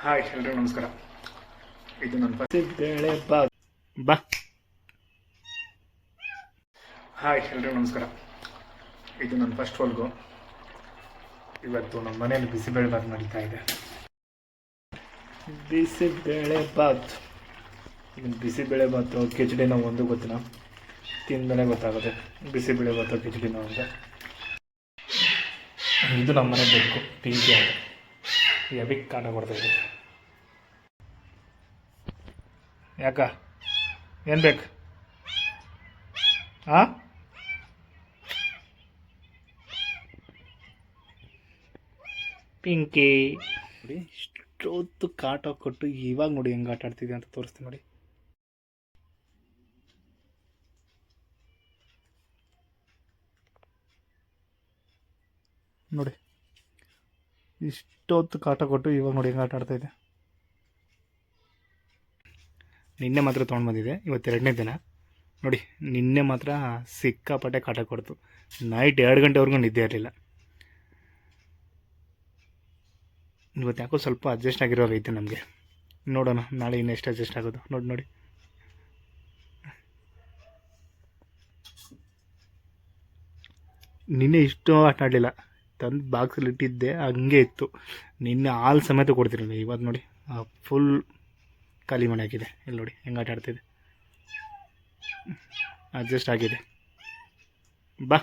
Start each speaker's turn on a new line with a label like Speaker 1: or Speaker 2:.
Speaker 1: Hi ಎಲ್ರಿಗೂ ನಮಸ್ಕಾರ. ಇದು ನನ್ನ ಫಸ್ಟ್ ಬೇಳೆ ಬಾ. ಹಾಯ್ ಎಲ್ರಿಗೂ ನಮಸ್ಕಾರ. ಇದು ನನ್ನ ಫಸ್ಟ್ ವ್ಲಾಗು. ಇವತ್ತು ನಮ್ಮ ಮನೆಯಲ್ಲಿ ಬಿಸಿಬೇಳೆ ಬಾತ್ ನಡೀತಾ ಇದೆ. ಬಿಸಿಬೇಳೆ ಬಾತ್, ಇದನ್ನು ಬಿಸಿಬೇಳೆ ಬಾತು ಕಿಚಡಿನ ಒಂದು ಗೊತ್ತಿನ ತಿಂದಮೇಲೆ ಗೊತ್ತಾಗುತ್ತೆ ಬಿಸಿಬೇಳೆ ಬಾತು ಕಿಚಡಿನ ಅಂತ. ಇದು ನಮ್ಮ ಮನೆ ಬೇಕು ಪಿಂಕಿ ಅಂತ ಎಬಿಕ್ ಕಾಟ ಕೊಡ್ತಾಯಿದೆ. ಯಾಕ ಏನು ಬೇಕು? ಹಾಂ, ಪಿಂಕಿ ನೋಡಿ ಇಷ್ಟೊತ್ತು ಕಾಟ ಕೊಟ್ಟು ಇವಾಗ ನೋಡಿ ಹೆಂಗೆ ಆಟ ಆಡ್ತಿದ್ದೆ ಅಂತ ತೋರಿಸ್ತೀನಿ ನೋಡಿ. ನೋಡಿ ಇಷ್ಟೊತ್ತು ಕಾಟ ಕೊಟ್ಟು ಇವಾಗ ನೋಡಿ ಹೆಂಗೆ ಆಟ ಆಡ್ತಾಯಿದ್ದೆ. ನಿನ್ನೆ ಮಾತ್ರ ತೊಗೊಂಡು ಬಂದಿದೆ, ಇವತ್ತು 2ನೇ ದಿನ. ನೋಡಿ ನಿನ್ನೆ ಮಾತ್ರ ಸಿಕ್ಕಾಪಟ್ಟೆ ಕಾಟ ಕೊಡ್ತು. ನೈಟ್ 2 ಗಂಟೆವರೆಗೂ ನಿದ್ದೆ ಇರಲಿಲ್ಲ. ಇವತ್ತು ಯಾಕೋ ಸ್ವಲ್ಪ ಅಡ್ಜಸ್ಟ್ ಆಗಿರೋಗೈತೆ ನಮಗೆ. ನೋಡೋಣ ನಾಳೆ ಇನ್ನೆಷ್ಟು ಅಡ್ಜಸ್ಟ್ ಆಗೋದು. ನೋಡಿ ನಿನ್ನೆ ಇಷ್ಟು ಆಟ ಆಡಲಿಲ್ಲ, ತಂದು ಬಾಕ್ಸಲ್ಲಿ ಇಟ್ಟಿದ್ದೆ ಹಂಗೆ ಇತ್ತು. ನಿನ್ನೆ ಹಾಲು ಸಮೇತ ಕೊಡ್ತಿರಲಿಲ್ಲ. ಇವತ್ತು ನೋಡಿ ಫುಲ್ ಖಾಲಿ ಮನೆ ಹಾಕಿದೆ. ಇಲ್ಲಿ ನೋಡಿ ಹೆಂಗೆ ಆಟ ಆಡ್ತಿದೆ. ಅಡ್ಜಸ್ಟ್ ಆಗಿದೆ. ಬಾ.